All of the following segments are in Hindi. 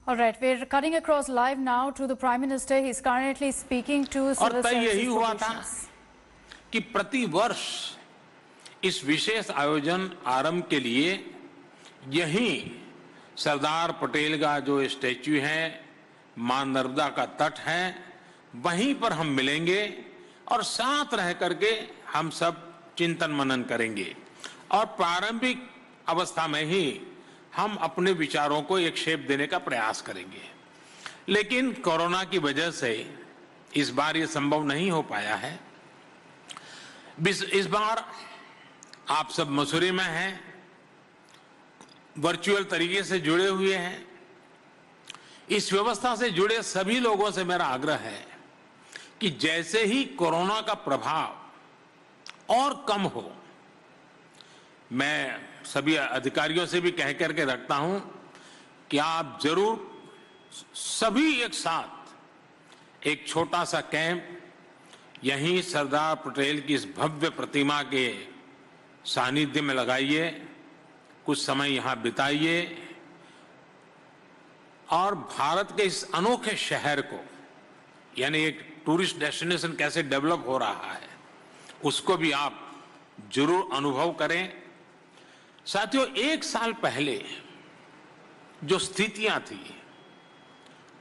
All right, we're cutting across live now to the Prime Minister. He's currently speaking to civil और तय यही services हुआ था professionals. कि प्रति वर्ष इस विशेष आयोजन आरंभ के लिए यहीं सरदार पटेल का जो स्टैच्यू है, मां नर्मदा का तट है, वहीं पर हम मिलेंगे और साथ रह करके हम सब चिंतन मनन करेंगे और प्रारंभिक अवस्था में ही हम अपने विचारों को एक शेप देने का प्रयास करेंगे। लेकिन कोरोना की वजह से इस बार ये संभव नहीं हो पाया है। इस बार आप सब मसूरी में हैं, वर्चुअल तरीके से जुड़े हुए हैं। इस व्यवस्था से जुड़े सभी लोगों से मेरा आग्रह है कि जैसे ही कोरोना का प्रभाव और कम हो, मैं सभी अधिकारियों से भी कह करके रखता हूं कि आप जरूर सभी एक साथ एक छोटा सा कैंप यहीं सरदार पटेल की इस भव्य प्रतिमा के सानिध्य में लगाइए, कुछ समय यहां बिताइए और भारत के इस अनोखे शहर को, यानी एक टूरिस्ट डेस्टिनेशन कैसे डेवलप हो रहा है, उसको भी आप जरूर अनुभव करें। साथियों, एक साल पहले जो स्थितियां थी,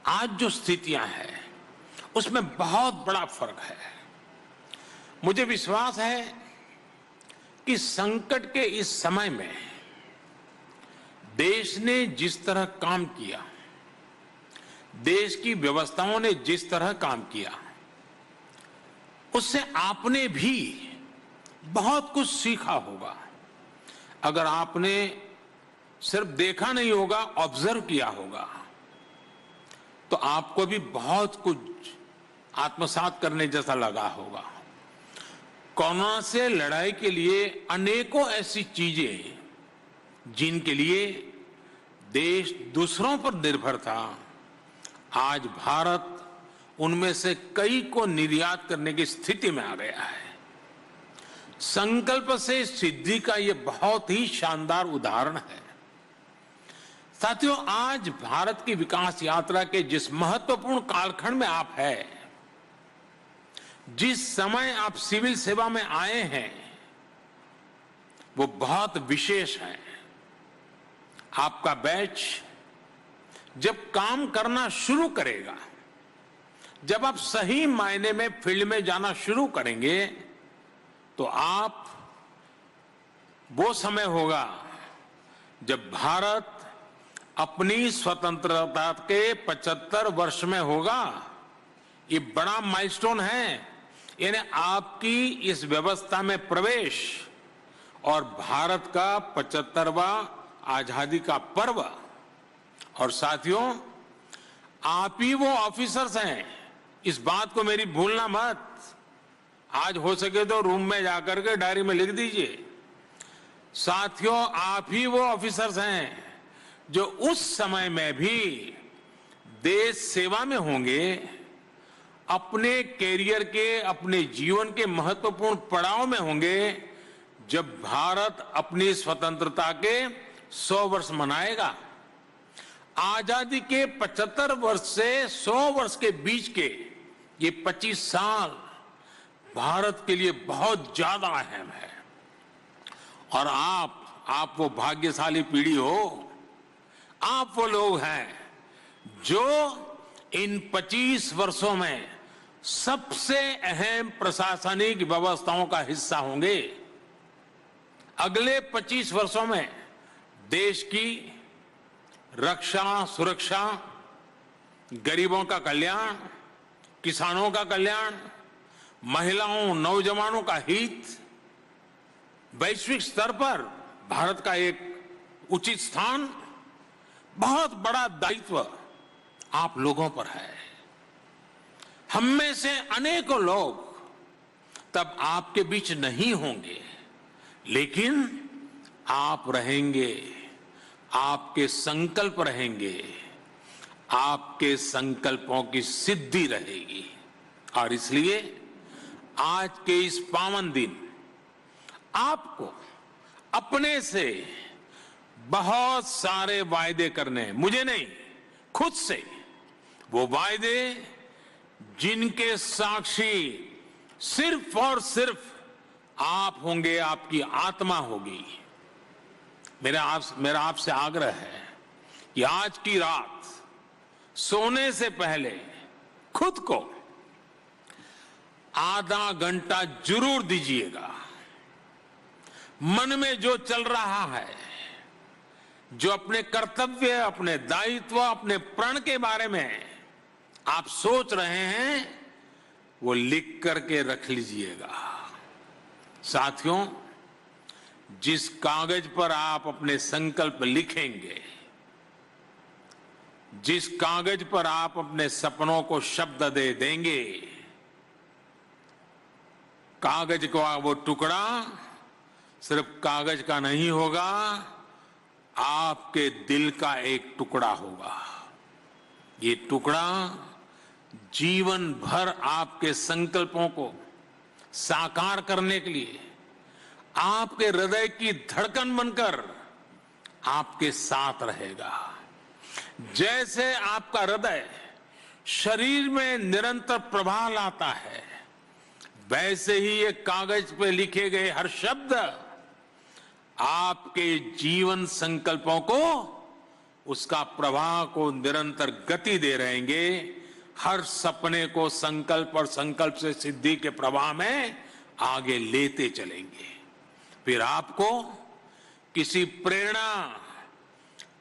आज जो स्थितियां हैं, उसमें बहुत बड़ा फर्क है। मुझे विश्वास है कि संकट के इस समय में देश ने जिस तरह काम किया, देश की व्यवस्थाओं ने जिस तरह काम किया, उससे आपने भी बहुत कुछ सीखा होगा। अगर आपने सिर्फ देखा नहीं होगा, ऑब्जर्व किया होगा, तो आपको भी बहुत कुछ आत्मसात करने जैसा लगा होगा। कोरोना से लड़ाई के लिए अनेकों ऐसी चीजें जिनके लिए देश दूसरों पर निर्भर था, आज भारत उनमें से कई को निर्यात करने की स्थिति में आ गया है। संकल्प से सिद्धि का यह बहुत ही शानदार उदाहरण है। साथियों, आज भारत की विकास यात्रा के जिस महत्वपूर्ण कालखंड में आप हैं, जिस समय आप सिविल सेवा में आए हैं, वो बहुत विशेष है। आपका बैच जब काम करना शुरू करेगा, जब आप सही मायने में फील्ड में जाना शुरू करेंगे, तो आप वो समय होगा जब भारत अपनी स्वतंत्रता के 75 वर्ष में होगा। ये बड़ा माइलस्टोन है, यानी आपकी इस व्यवस्था में प्रवेश और भारत का 75वां आजादी का पर्व। और साथियों, आप ही वो ऑफिसर्स हैं, इस बात को मेरी भूलना मत। आज हो सके तो रूम में जाकर के डायरी में लिख दीजिए। साथियों, आप ही वो ऑफिसर्स हैं जो उस समय में भी देश सेवा में होंगे, अपने कैरियर के, अपने जीवन के महत्वपूर्ण पड़ाव में होंगे, जब भारत अपनी स्वतंत्रता के 100 वर्ष मनाएगा। आजादी के 75 वर्ष से 100 वर्ष के बीच के ये 25 साल भारत के लिए बहुत ज्यादा अहम है। और आप वो भाग्यशाली पीढ़ी हो, आप वो लोग हैं जो इन 25 वर्षों में सबसे अहम प्रशासनिक व्यवस्थाओं का हिस्सा होंगे। अगले 25 वर्षों में देश की रक्षा, सुरक्षा, गरीबों का कल्याण, किसानों का कल्याण, महिलाओं, नौजवानों का हित, वैश्विक स्तर पर भारत का एक उचित स्थान, बहुत बड़ा दायित्व आप लोगों पर है। हम में से अनेकों लोग तब आपके बीच नहीं होंगे, लेकिन आप रहेंगे, आपके संकल्प रहेंगे, आपके संकल्पों की सिद्धि रहेगी। और इसलिए आज के इस पावन दिन आपको अपने से बहुत सारे वायदे करने हैं। मुझे नहीं, खुद से वो वायदे जिनके साक्षी सिर्फ और सिर्फ आप होंगे, आपकी आत्मा होगी। मेरा आपसे आग्रह है कि आज की रात सोने से पहले खुद को आधा घंटा जरूर दीजिएगा। मन में जो चल रहा है, जो अपने कर्तव्य, अपने दायित्व, अपने प्रण के बारे में आप सोच रहे हैं, वो लिख करके रख लीजिएगा। साथियों, जिस कागज पर आप अपने संकल्प लिखेंगे, जिस कागज पर आप अपने सपनों को शब्द दे देंगे, कागज का वो टुकड़ा सिर्फ कागज का नहीं होगा, आपके दिल का एक टुकड़ा होगा। ये टुकड़ा जीवन भर आपके संकल्पों को साकार करने के लिए आपके हृदय की धड़कन बनकर आपके साथ रहेगा। जैसे आपका हृदय शरीर में निरंतर प्रवाह लाता है, वैसे ही ये कागज पे लिखे गए हर शब्द आपके जीवन संकल्पों को, उसका प्रवाह को निरंतर गति दे रहेंगे। हर सपने को संकल्प और संकल्प से सिद्धि के प्रवाह में आगे लेते चलेंगे। फिर आपको किसी प्रेरणा,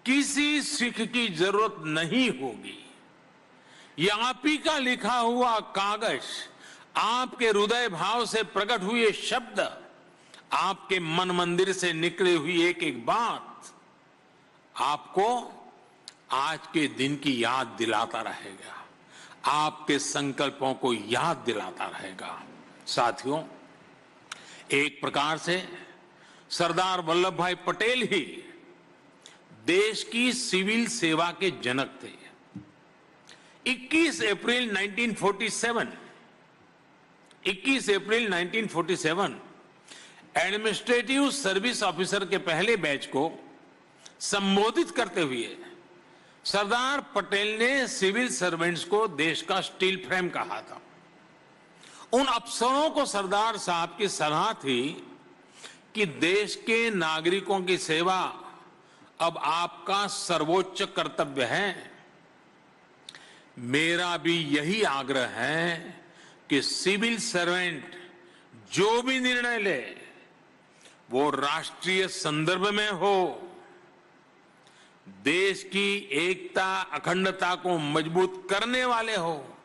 किसी सीख की जरूरत नहीं होगी। यह आप ही का लिखा हुआ कागज, आपके हृदय भाव से प्रकट हुए शब्द, आपके मन मंदिर से निकली हुई एक एक बात आपको आज के दिन की याद दिलाता रहेगा, आपके संकल्पों को याद दिलाता रहेगा। साथियों, एक प्रकार से सरदार वल्लभ भाई पटेल ही देश की सिविल सेवा के जनक थे। 21 अप्रैल 1947 एडमिनिस्ट्रेटिव सर्विस ऑफिसर के पहले बैच को संबोधित करते हुए सरदार पटेल ने सिविल सर्वेंट्स को देश का स्टील फ्रेम कहा था। उन अफसरों को सरदार साहब की सलाह थी कि देश के नागरिकों की सेवा अब आपका सर्वोच्च कर्तव्य है। मेरा भी यही आग्रह है कि सिविल सर्वेंट जो भी निर्णय ले वो राष्ट्रीय संदर्भ में हो, देश की एकता अखंडता को मजबूत करने वाले हो,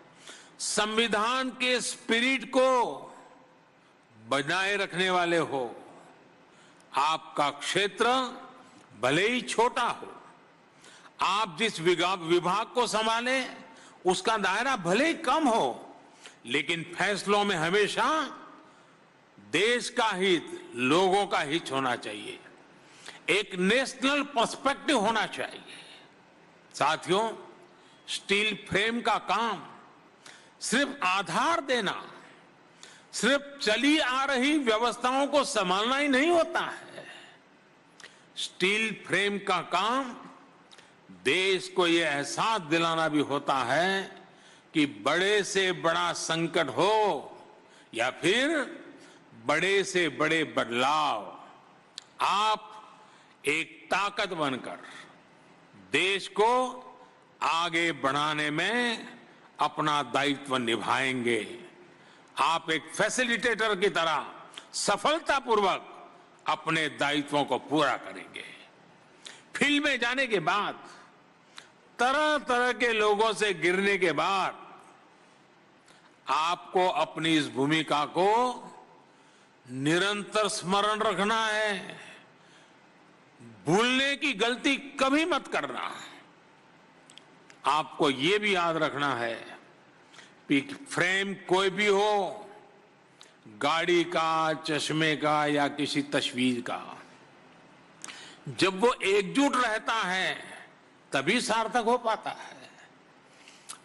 संविधान के स्पिरिट को बनाए रखने वाले हो। आपका क्षेत्र भले ही छोटा हो, आप जिस विभाग को संभालें उसका दायरा भले ही कम हो, लेकिन फैसलों में हमेशा देश का हित, लोगों का हित होना चाहिए। एक नेशनल पर्सपेक्टिव होना चाहिए। साथियों, स्टील फ्रेम का काम सिर्फ आधार देना, सिर्फ चली आ रही व्यवस्थाओं को संभालना ही नहीं होता है। स्टील फ्रेम का काम देश को यह एहसास दिलाना भी होता है कि बड़े से बड़ा संकट हो या फिर बड़े से बड़े बदलाव, आप एक ताकत बनकर देश को आगे बढ़ाने में अपना दायित्व निभाएंगे। आप एक फैसिलिटेटर की तरह सफलतापूर्वक अपने दायित्वों को पूरा करेंगे। फील्ड में जाने के बाद, तरह तरह के लोगों से गिरने के बाद, आपको अपनी इस भूमिका को निरंतर स्मरण रखना है। भूलने की गलती कभी मत करना। आपको यह भी याद रखना है कि फ्रेम कोई भी हो, गाड़ी का, चश्मे का या किसी तस्वीर का, जब वो एकजुट रहता है तभी सार्थक हो पाता है।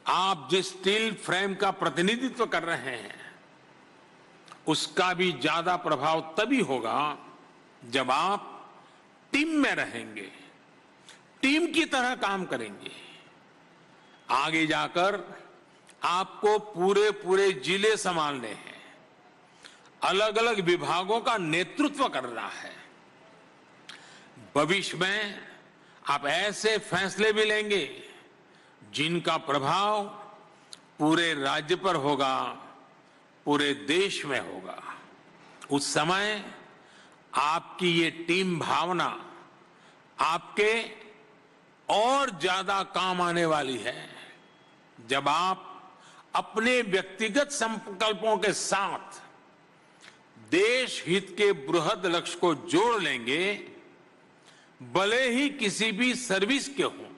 आप जिस स्टील फ्रेम का प्रतिनिधित्व कर रहे हैं उसका भी ज्यादा प्रभाव तभी होगा जब आप टीम में रहेंगे, टीम की तरह काम करेंगे। आगे जाकर आपको पूरे पूरे जिले संभालने हैं, अलग अलग विभागों का नेतृत्व करना है। भविष्य में आप ऐसे फैसले भी लेंगे जिनका प्रभाव पूरे राज्य पर होगा, पूरे देश में होगा। उस समय आपकी ये टीम भावना आपके और ज्यादा काम आने वाली है, जब आप अपने व्यक्तिगत संकल्पों के साथ देश हित के बृहद लक्ष्य को जोड़ लेंगे। भले ही किसी भी सर्विस के हों,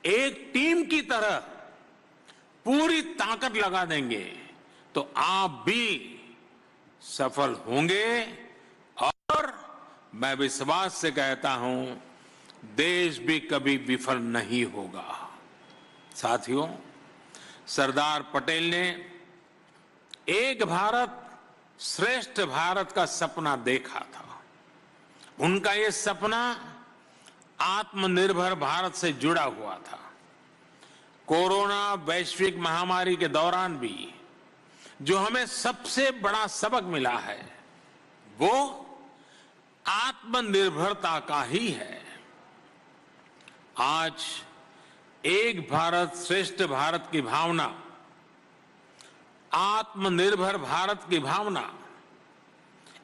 एक टीम की तरह पूरी ताकत लगा देंगे तो आप भी सफल होंगे। और मैं विश्वास से कहता हूं, देश भी कभी विफल नहीं होगा। साथियों, सरदार पटेल ने एक भारत श्रेष्ठ भारत का सपना देखा था। उनका ये सपना आत्मनिर्भर भारत से जुड़ा हुआ था। कोरोना वैश्विक महामारी के दौरान भी जो हमें सबसे बड़ा सबक मिला है वो आत्मनिर्भरता का ही है। आज एक भारत श्रेष्ठ भारत की भावना, आत्मनिर्भर भारत की भावना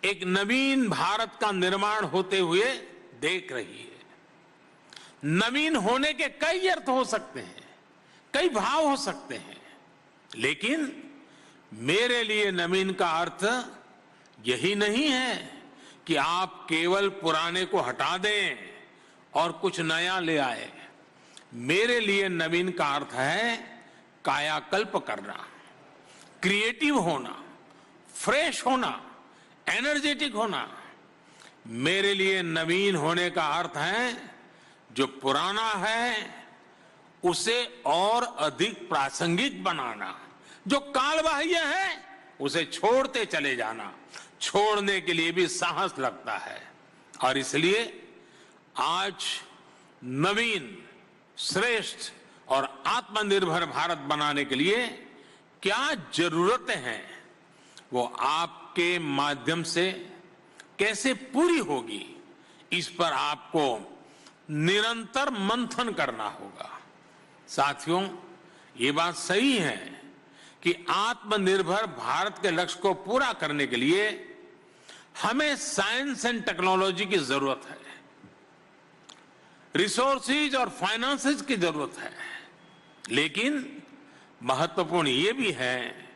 एक नवीन भारत का निर्माण होते हुए देख रही है। नवीन होने के कई अर्थ हो सकते हैं, कई भाव हो सकते हैं, लेकिन मेरे लिए नवीन का अर्थ यही नहीं है कि आप केवल पुराने को हटा दें और कुछ नया ले आए। मेरे लिए नवीन का अर्थ है कायाकल्प करना, क्रिएटिव होना, फ्रेश होना, एनर्जेटिक होना। मेरे लिए नवीन होने का अर्थ है जो पुराना है उसे और अधिक प्रासंगिक बनाना, जो कालबाह्य है उसे छोड़ते चले जाना। छोड़ने के लिए भी साहस लगता है। और इसलिए आज नवीन, श्रेष्ठ और आत्मनिर्भर भारत बनाने के लिए क्या जरूरतें हैं वो आपके माध्यम से कैसे पूरी होगी, इस पर आपको निरंतर मंथन करना होगा। साथियों, ये बात सही है कि आत्मनिर्भर भारत के लक्ष्य को पूरा करने के लिए हमें साइंस एंड टेक्नोलॉजी की जरूरत है, रिसोर्सेज और फाइनेंसेस की जरूरत है। लेकिन महत्वपूर्ण ये भी है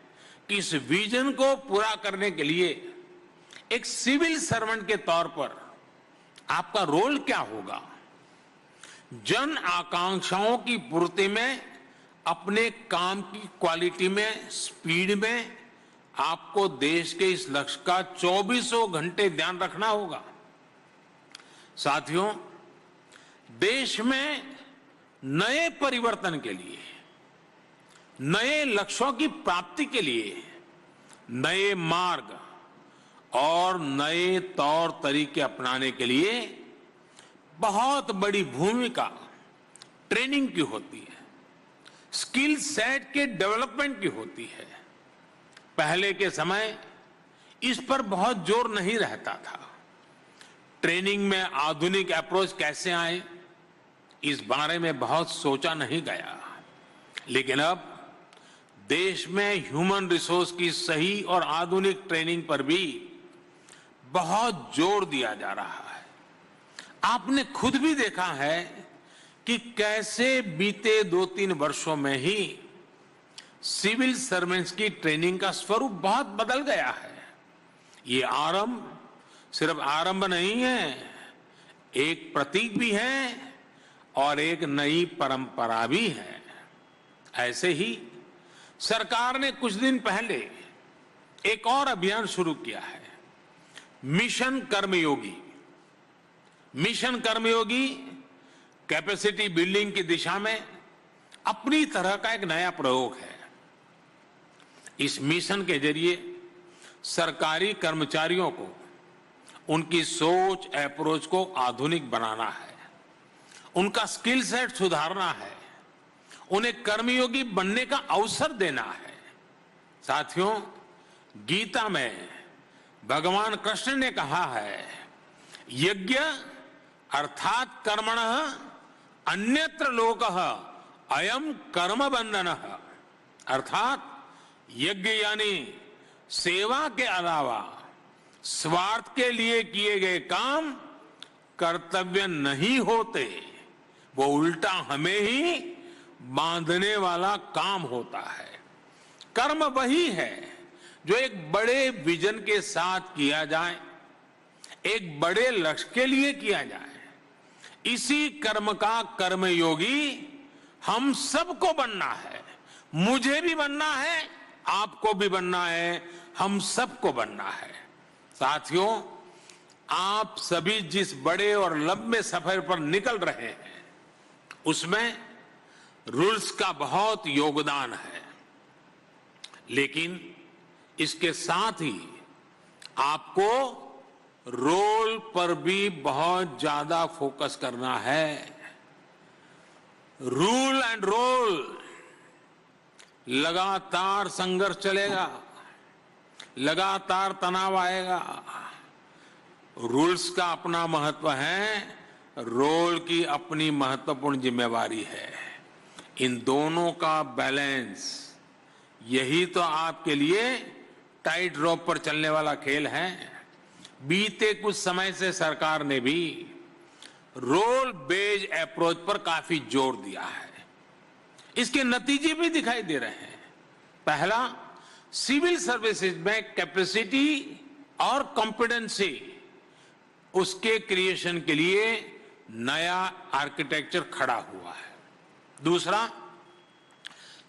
कि इस विजन को पूरा करने के लिए एक सिविल सर्वेंट के तौर पर आपका रोल क्या होगा। जन आकांक्षाओं की पूर्ति में, अपने काम की क्वालिटी में, स्पीड में आपको देश के इस लक्ष्य का 24 घंटे ध्यान रखना होगा। साथियों, देश में नए परिवर्तन के लिए, नए लक्ष्यों की प्राप्ति के लिए नए मार्ग और नए तौर तरीके अपनाने के लिए बहुत बड़ी भूमिका ट्रेनिंग की होती है, स्किल सेट के डेवलपमेंट की होती है। पहले के समय इस पर बहुत जोर नहीं रहता था। ट्रेनिंग में आधुनिक अप्रोच कैसे आए, इस बारे में बहुत सोचा नहीं गया। लेकिन अब देश में ह्यूमन रिसोर्स की सही और आधुनिक ट्रेनिंग पर भी बहुत जोर दिया जा रहा है। आपने खुद भी देखा है कि कैसे बीते 2-3 वर्षों में ही सिविल सर्वेंट्स की ट्रेनिंग का स्वरूप बहुत बदल गया है। ये आरंभ सिर्फ आरंभ नहीं है, एक प्रतीक भी है और एक नई परंपरा भी है। ऐसे ही सरकार ने कुछ दिन पहले एक और अभियान शुरू किया है, मिशन कर्मयोगी। मिशन कर्मयोगी कैपेसिटी बिल्डिंग की दिशा में अपनी तरह का एक नया प्रयोग है। इस मिशन के जरिए सरकारी कर्मचारियों को उनकी सोच, अप्रोच को आधुनिक बनाना है, उनका स्किल सेट सुधारना है, उन्हें कर्मयोगी बनने का अवसर देना है। साथियों, गीता में भगवान कृष्ण ने कहा है, यज्ञ अर्थात कर्मणः अन्यत्र लोकः अयम कर्म बंधनः। अर्थात यज्ञ यानी सेवा के अलावा स्वार्थ के लिए किए गए काम कर्तव्य नहीं होते, वो उल्टा हमें ही बांधने वाला काम होता है। कर्म वही है जो एक बड़े विजन के साथ किया जाए, एक बड़े लक्ष्य के लिए किया जाए। इसी कर्म का कर्मयोगी हम सबको बनना है। मुझे भी बनना है, आपको भी बनना है, हम सबको बनना है। साथियों, आप सभी जिस बड़े और लंबे सफर पर निकल रहे हैं, उसमें रूल्स का बहुत योगदान है, लेकिन इसके साथ ही आपको रोल पर भी बहुत ज्यादा फोकस करना है। रूल एंड रोल, लगातार संघर्ष चलेगा, लगातार तनाव आएगा। रूल्स का अपना महत्व है, रोल की अपनी महत्वपूर्ण जिम्मेवारी है। इन दोनों का बैलेंस, यही तो आपके लिए टाइट रोप पर चलने वाला खेल है। बीते कुछ समय से सरकार ने भी रोल बेस्ड अप्रोच पर काफी जोर दिया है। इसके नतीजे भी दिखाई दे रहे हैं। पहला, सिविल सर्विसेज में कैपेसिटी और कॉम्पिटेंसी, उसके क्रिएशन के लिए नया आर्किटेक्चर खड़ा हुआ है। दूसरा,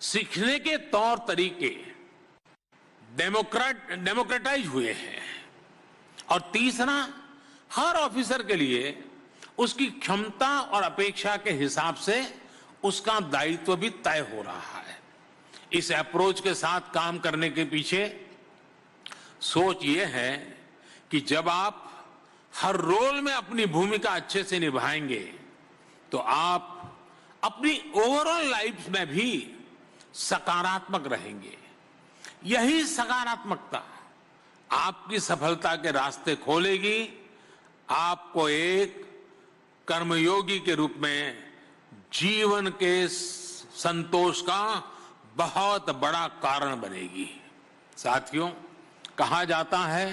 सीखने के तौर तरीके डेमोक्रेटाइज हुए हैं। और तीसरा, हर ऑफिसर के लिए उसकी क्षमता और अपेक्षा के हिसाब से उसका दायित्व भी तय हो रहा है। इस अप्रोच के साथ काम करने के पीछे सोच ये है कि जब आप हर रोल में अपनी भूमिका अच्छे से निभाएंगे तो आप अपनी ओवरऑल लाइफ में भी सकारात्मक रहेंगे। यही सकारात्मकता आपकी सफलता के रास्ते खोलेगी, आपको एक कर्मयोगी के रूप में जीवन के संतोष का बहुत बड़ा कारण बनेगी। साथियों, कहा जाता है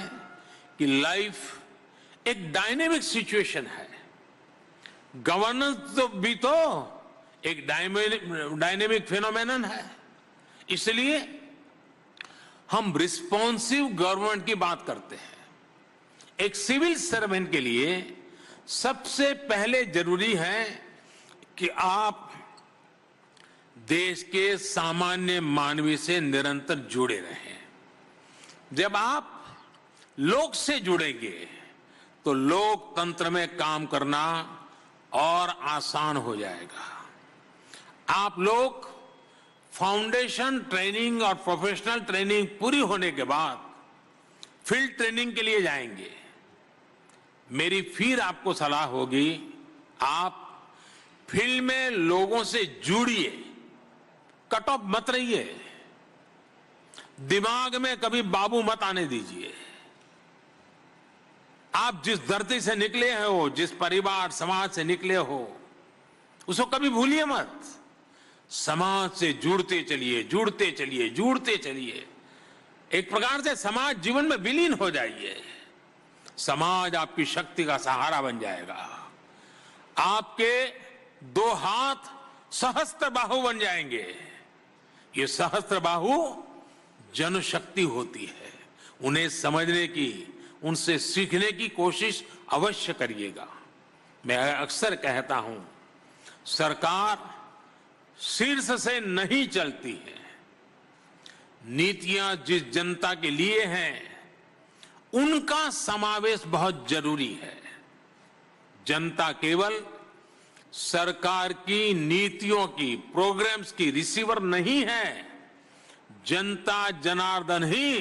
कि लाइफ एक डायनेमिक सिचुएशन है। गवर्नेंस भी तो एक डायनेमिक फिनोमेनन है। इसलिए हम रिस्पॉन्सिव गवर्नमेंट की बात करते हैं। एक सिविल सर्वेंट के लिए सबसे पहले जरूरी है कि आप देश के सामान्य मानवी से निरंतर जुड़े रहें। जब आप लोग से जुड़ेंगे तो लोकतंत्र में काम करना और आसान हो जाएगा। आप लोग फाउंडेशन ट्रेनिंग और प्रोफेशनल ट्रेनिंग पूरी होने के बाद फील्ड ट्रेनिंग के लिए जाएंगे। मेरी फिर आपको सलाह होगी, आप फील्ड में लोगों से जुड़िए, कट ऑफ मत रहिए, दिमाग में कभी बाबू मत आने दीजिए। आप जिस धरती से निकले हो, जिस परिवार समाज से निकले हो, उसको कभी भूलिए मत। समाज से जुड़ते चलिए, जुड़ते चलिए, जुड़ते चलिए। एक प्रकार से समाज जीवन में विलीन हो जाइए। समाज आपकी शक्ति का सहारा बन जाएगा। आपके दो हाथ सहस्त्र बाहु बन जाएंगे। ये सहस्त्र बाहु जनशक्ति होती है। उन्हें समझने की, उनसे सीखने की कोशिश अवश्य करिएगा। मैं अक्सर कहता हूं, सरकार शीर्ष से नहीं चलती है। नीतियां जिस जनता के लिए हैं, उनका समावेश बहुत जरूरी है। जनता केवल सरकार की नीतियों की, प्रोग्राम्स की रिसीवर नहीं है। जनता जनार्दन ही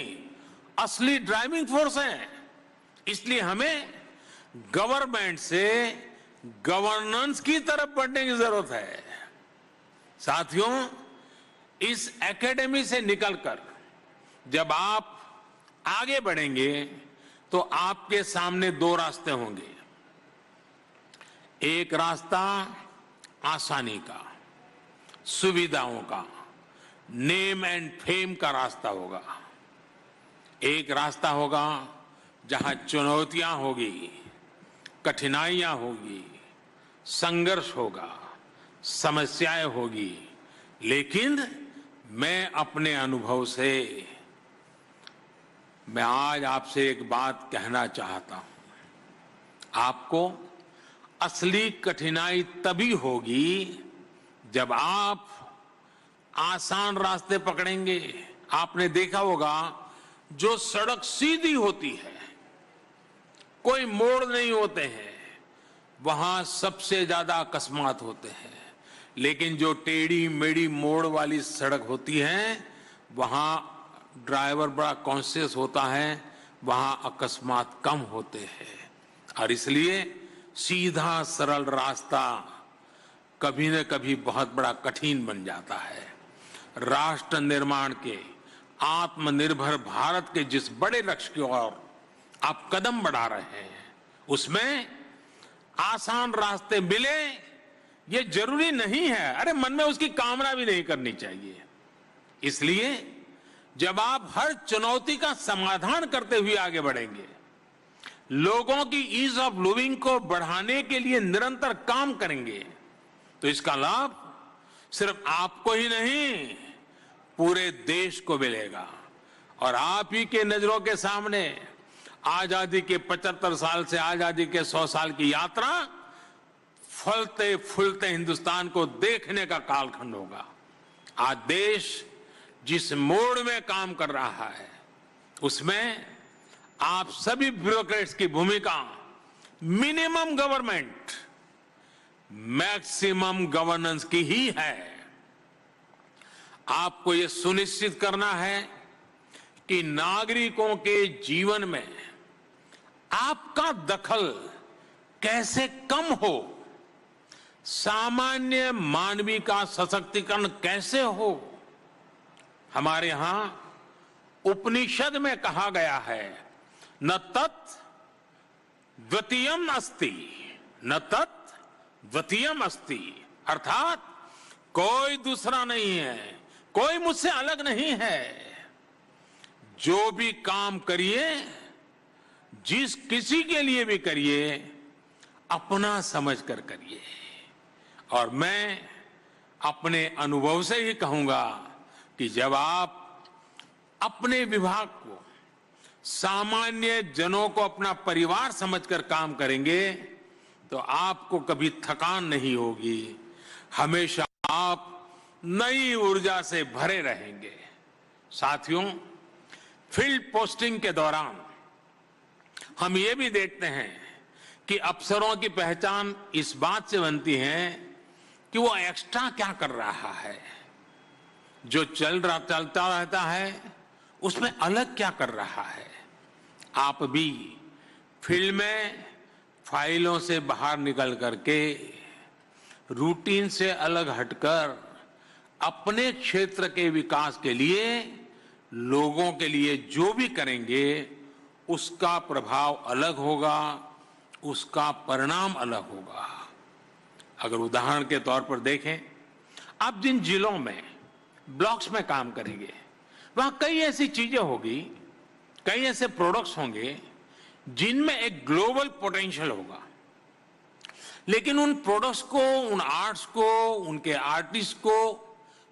असली ड्राइविंग फोर्स है। इसलिए हमें गवर्नमेंट से गवर्नेंस की तरफ बढ़ने की जरूरत है। साथियों, इस एकेडमी से निकलकर जब आप आगे बढ़ेंगे तो आपके सामने दो रास्ते होंगे। एक रास्ता आसानी का, सुविधाओं का, नेम एंड फेम का रास्ता होगा। एक रास्ता होगा जहां चुनौतियां होगी, कठिनाइयां होगी, संघर्ष होगा, समस्याएं होगी। लेकिन मैं अपने अनुभव से मैं आज आपसे एक बात कहना चाहता हूं। आपको असली कठिनाई तभी होगी जब आप आसान रास्ते पकड़ेंगे। आपने देखा होगा, जो सड़क सीधी होती है, कोई मोड़ नहीं होते हैं, वहां सबसे ज्यादा अकस्मात होते हैं। लेकिन जो टेढ़ी मेढ़ी मोड़ वाली सड़क होती है, वहां ड्राइवर बड़ा कॉन्शियस होता है, वहां अकस्मात कम होते हैं। और इसलिए सीधा सरल रास्ता कभी न कभी बहुत बड़ा कठिन बन जाता है। राष्ट्र निर्माण के, आत्मनिर्भर भारत के जिस बड़े लक्ष्य की ओर आप कदम बढ़ा रहे हैं, उसमें आसान रास्ते मिले ये जरूरी नहीं है। अरे मन में उसकी कामना भी नहीं करनी चाहिए। इसलिए जब आप हर चुनौती का समाधान करते हुए आगे बढ़ेंगे, लोगों की ईज ऑफ लिविंग को बढ़ाने के लिए निरंतर काम करेंगे, तो इसका लाभ सिर्फ आपको ही नहीं, पूरे देश को मिलेगा। और आप ही के नजरों के सामने आजादी के 75 साल से आजादी के 100 साल की यात्रा फलते फूलते हिंदुस्तान को देखने का कालखंड होगा। आज देश जिस मोड़ में काम कर रहा है, उसमें आप सभी ब्यूरोक्रेट्स की भूमिका मिनिमम गवर्नमेंट, मैक्सिमम गवर्नेंस की ही है। आपको यह सुनिश्चित करना है कि नागरिकों के जीवन में आपका दखल कैसे कम हो, सामान्य मानवीय का सशक्तिकरण कैसे हो। हमारे यहां उपनिषद में कहा गया है, न तत् द्वितीयम अस्ति, न तत् द्वितीयम अस्ति, अर्थात कोई दूसरा नहीं है, कोई मुझसे अलग नहीं है। जो भी काम करिए, जिस किसी के लिए भी करिए, अपना समझकर करिए। और मैं अपने अनुभव से ही कहूंगा कि जब आप अपने विभाग को, सामान्य जनों को अपना परिवार समझकर काम करेंगे, तो आपको कभी थकान नहीं होगी। हमेशा आप नई ऊर्जा से भरे रहेंगे। साथियों, फील्ड पोस्टिंग के दौरान हम ये भी देखते हैं कि अफसरों की पहचान इस बात से बनती है कि वो एक्स्ट्रा क्या कर रहा है, जो चलता रहता है उसमें अलग क्या कर रहा है। आप भी फील्ड में फाइलों से बाहर निकल करके, रूटीन से अलग हटकर अपने क्षेत्र के विकास के लिए, लोगों के लिए जो भी करेंगे, उसका प्रभाव अलग होगा, उसका परिणाम अलग होगा। अगर उदाहरण के तौर पर देखें, आप जिन जिलों में ब्लॉक्स में काम करेंगे, वहां कई ऐसी चीजें होगी, कई ऐसे प्रोडक्ट्स होंगे जिनमें एक ग्लोबल पोटेंशियल होगा। लेकिन उन प्रोडक्ट्स को, उन आर्ट्स को, उनके आर्टिस्ट को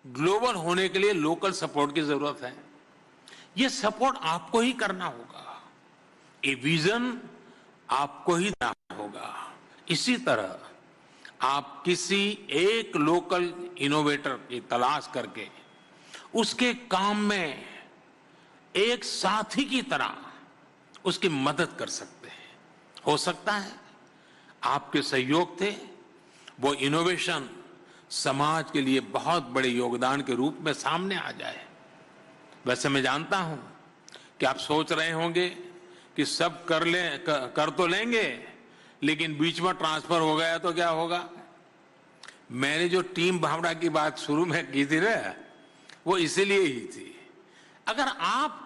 ग्लोबल होने के लिए लोकल सपोर्ट की जरूरत है। ये सपोर्ट आपको ही करना होगा, ये विजन आपको ही देना होगा। इसी तरह आप किसी एक लोकल इनोवेटर की तलाश करके उसके काम में एक साथी की तरह उसकी मदद कर सकते हैं। हो सकता है आपके सहयोग थे वो इनोवेशन समाज के लिए बहुत बड़े योगदान के रूप में सामने आ जाए। वैसे मैं जानता हूं कि आप सोच रहे होंगे कि सब कर तो लेंगे, लेकिन बीच में ट्रांसफर हो गया तो क्या होगा। मैंने जो टीम भावना की बात शुरू में की थी ना, वो इसीलिए ही थी। अगर आप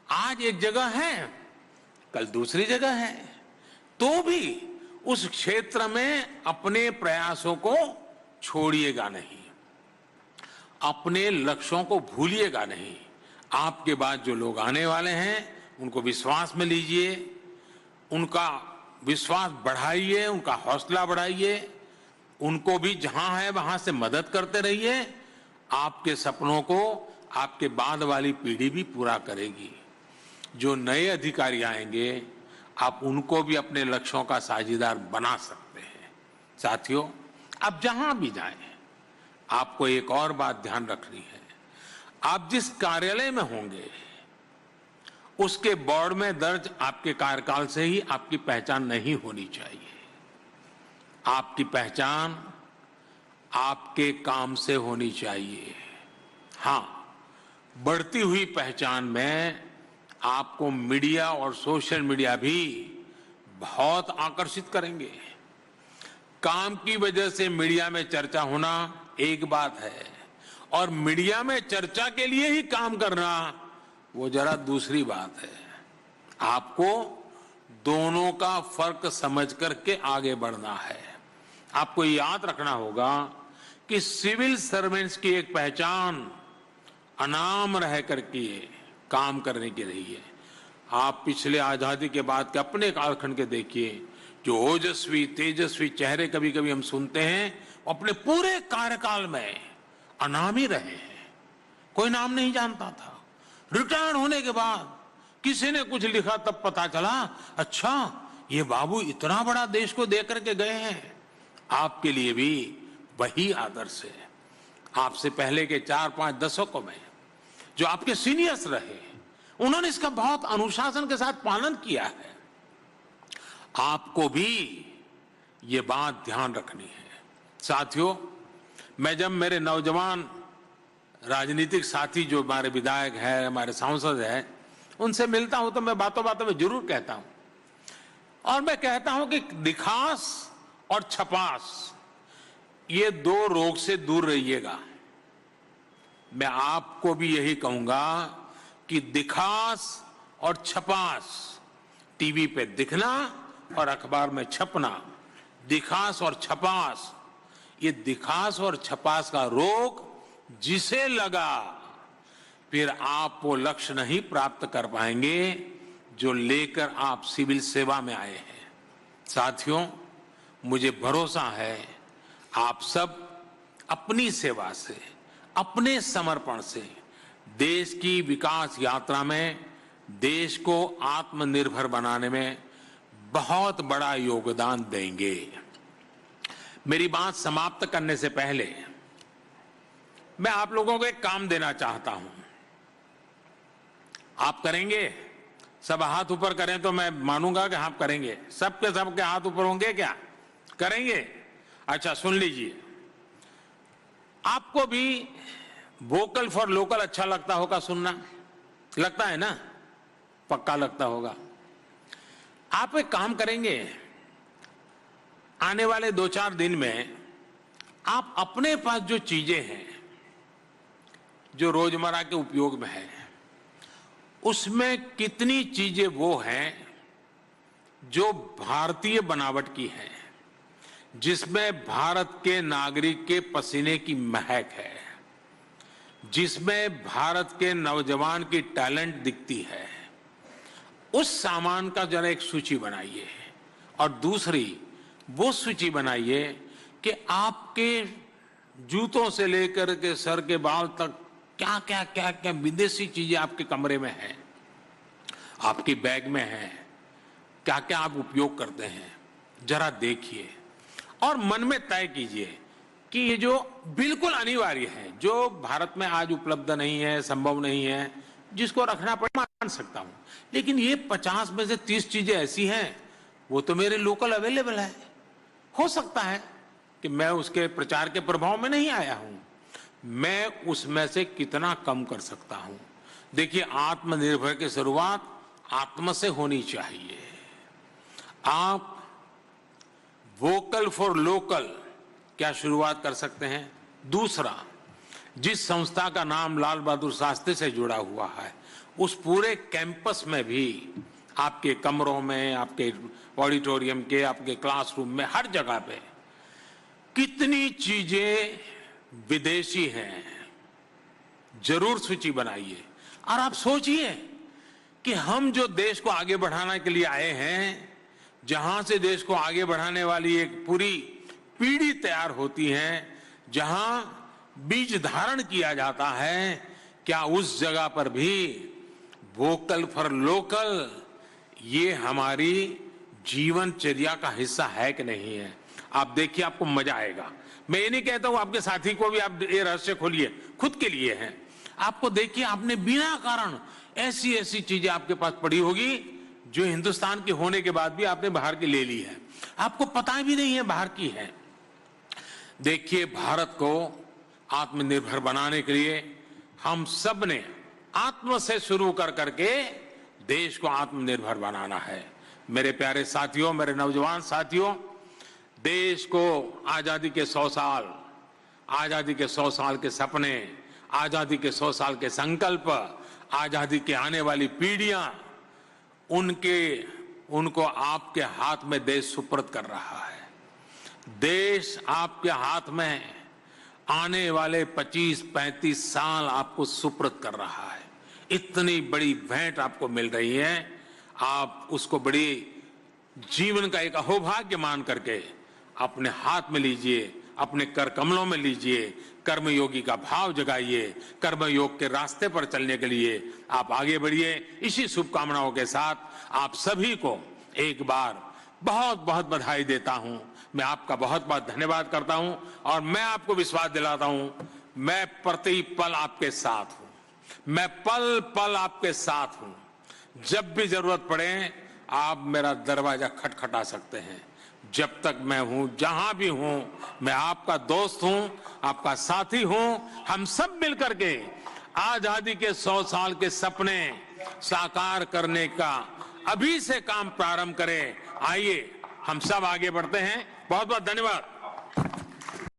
आज एक जगह हैं, कल दूसरी जगह है, तो भी उस क्षेत्र में अपने प्रयासों को छोड़िएगा नहीं, अपने लक्ष्यों को भूलिएगा नहीं। आपके बाद जो लोग आने वाले हैं उनको विश्वास में लीजिए, उनका विश्वास बढ़ाइए, उनका हौसला बढ़ाइए, उनको भी जहां है वहां से मदद करते रहिए। आपके सपनों को आपके बाद वाली पीढ़ी भी पूरा करेगी। जो नए अधिकारी आएंगे आप उनको भी अपने लक्ष्यों का साझीदार बना सकते हैं। साथियों, आप जहां भी जाएं, आपको एक और बात ध्यान रखनी है। आप जिस कार्यालय में होंगे उसके बोर्ड में दर्ज आपके कार्यकाल से ही आपकी पहचान नहीं होनी चाहिए। आपकी पहचान आपके काम से होनी चाहिए। हां, बढ़ती हुई पहचान में आपको मीडिया और सोशल मीडिया भी बहुत आकर्षित करेंगे। काम की वजह से मीडिया में चर्चा होना एक बात है, और मीडिया में चर्चा के लिए ही काम करना वो जरा दूसरी बात है। आपको दोनों का फर्क समझ करके आगे बढ़ना है। आपको याद रखना होगा कि सिविल सर्वेंट्स की एक पहचान अनाम रह करके काम करने की रही है। आप पिछले आजादी के बाद के अपने कालखंड के देखिए, जो ओजस्वी तेजस्वी चेहरे कभी कभी हम सुनते हैं, अपने पूरे कार्यकाल में अनामी रहे हैं। कोई नाम नहीं जानता था। रिटायर होने के बाद किसी ने कुछ लिखा तब पता चला, अच्छा ये बाबू इतना बड़ा देश को दे करके गए हैं। आपके लिए भी वही आदर्श है। आपसे पहले के 4-5 दशकों में जो आपके सीनियर्स रहे, उन्होंने इसका बहुत अनुशासन के साथ पालन किया है। आपको भी ये बात ध्यान रखनी है। साथियों, मैं जब मेरे नौजवान राजनीतिक साथी जो हमारे विधायक हैं, हमारे सांसद हैं, उनसे मिलता हूं तो मैं बातों बातों में जरूर कहता हूं, और मैं कहता हूं कि दिखास और छपास, ये दो रोग से दूर रहिएगा। मैं आपको भी यही कहूंगा कि दिखास और छपास, टीवी पे दिखना और अखबार में छपना, दिखास और छपास, ये दिखास और छपास का रोग जिसे लगा, फिर आप वो लक्ष्य नहीं प्राप्त कर पाएंगे जो लेकर आप सिविल सेवा में आए हैं। साथियों, मुझे भरोसा है आप सब अपनी सेवा से, अपने समर्पण से देश की विकास यात्रा में देश को आत्मनिर्भर बनाने में बहुत बड़ा योगदान देंगे। मेरी बात समाप्त करने से पहले मैं आप लोगों को एक काम देना चाहता हूं। आप करेंगे? सब हाथ ऊपर करें तो मैं मानूंगा कि आप करेंगे। सबके सबके हाथ ऊपर होंगे क्या? करेंगे? अच्छा, सुन लीजिए। आपको भी वोकल फॉर लोकल अच्छा लगता होगा सुनना, लगता है ना? पक्का लगता होगा। आप एक काम करेंगे, आने वाले 2-4 दिन में आप अपने पास जो चीजें हैं जो रोजमर्रा के उपयोग में है, उसमें कितनी चीजें वो हैं जो भारतीय बनावट की हैं, जिसमें भारत के नागरिक के पसीने की महक है, जिसमें भारत के नौजवान की टैलेंट दिखती है, उस सामान का जरा एक सूची बनाइए। और दूसरी वो सूची बनाइए कि आपके जूतों से लेकर के सर के बाल तक क्या क्या क्या क्या विदेशी चीजें आपके कमरे में हैं, आपकी बैग में हैं, क्या क्या आप उपयोग करते हैं, जरा देखिए और मन में तय कीजिए कि ये जो बिल्कुल अनिवार्य है, जो भारत में आज उपलब्ध नहीं है, संभव नहीं है, जिसको रखना पड़े, मान सकता हूं, लेकिन ये 50 में से 30 चीजें ऐसी हैं वो तो मेरे लोकल अवेलेबल है। हो सकता है कि मैं उसके प्रचार के प्रभाव में नहीं आया हूं, मैं उसमें से कितना कम कर सकता हूं। देखिए, आत्मनिर्भर की शुरुआत आत्म से होनी चाहिए। आप वोकल फॉर लोकल क्या शुरुआत कर सकते हैं? दूसरा, जिस संस्था का नाम लाल बहादुर शास्त्री से जुड़ा हुआ है, उस पूरे कैंपस में भी, आपके कमरों में, आपके ऑडिटोरियम के, आपके क्लासरूम में, हर जगह पे कितनी चीजें विदेशी हैं, जरूर सूची बनाइए। और आप सोचिए कि हम जो देश को आगे बढ़ाने के लिए आए हैं, जहां से देश को आगे बढ़ाने वाली एक पूरी पीढ़ी तैयार होती है, जहां बीज धारण किया जाता है, क्या उस जगह पर भी वोकल फॉर लोकल ये हमारी जीवनचर्या का हिस्सा है कि नहीं है? आप देखिए, आपको मजा आएगा। मैं ये नहीं कहता हूं आपके साथी को भी आप ये रहस्य खोलिए, खुद के लिए है। आपको देखिए, आपने बिना कारण ऐसी ऐसी चीजें आपके पास पड़ी होगी जो हिंदुस्तान के होने के बाद भी आपने बाहर की ले ली है, आपको पता भी नहीं है बाहर की है। देखिए, भारत को आत्मनिर्भर बनाने के लिए हम सब ने आत्म से शुरू कर करके देश को आत्मनिर्भर बनाना है। मेरे प्यारे साथियों, मेरे नौजवान साथियों, देश को आजादी के 100 साल, आजादी के 100 साल के सपने, आजादी के 100 साल के संकल्प, आजादी के आने वाली पीढ़ियां, उनको आपके हाथ में देश सुपुर्द कर रहा है। देश आपके हाथ में आने वाले 25-35 साल आपको सुपुर्द कर रहा है। इतनी बड़ी भेंट आपको मिल रही है, आप उसको बड़ी जीवन का एक अहोभाग्य मान करके अपने हाथ में लीजिए, अपने कर कमलों में लीजिए, कर्मयोगी का भाव जगाइए, कर्मयोग के रास्ते पर चलने के लिए आप आगे बढ़िए। इसी शुभकामनाओं के साथ आप सभी को एक बार बहुत बहुत बधाई देता हूं। मैं आपका बहुत बहुत धन्यवाद करता हूं और मैं आपको विश्वास दिलाता हूं, मैं प्रति पल आपके साथ हूं, मैं पल पल आपके साथ हूं। जब भी जरूरत पड़े आप मेरा दरवाजा खटखटा सकते हैं। जब तक मैं हूं, जहां भी हूं, मैं आपका दोस्त हूं, आपका साथी हूं। हम सब मिलकर के आजादी के 100 साल के सपने साकार करने का अभी से काम प्रारंभ करें। आइए हम सब आगे बढ़ते हैं। बहुत बहुत धन्यवाद।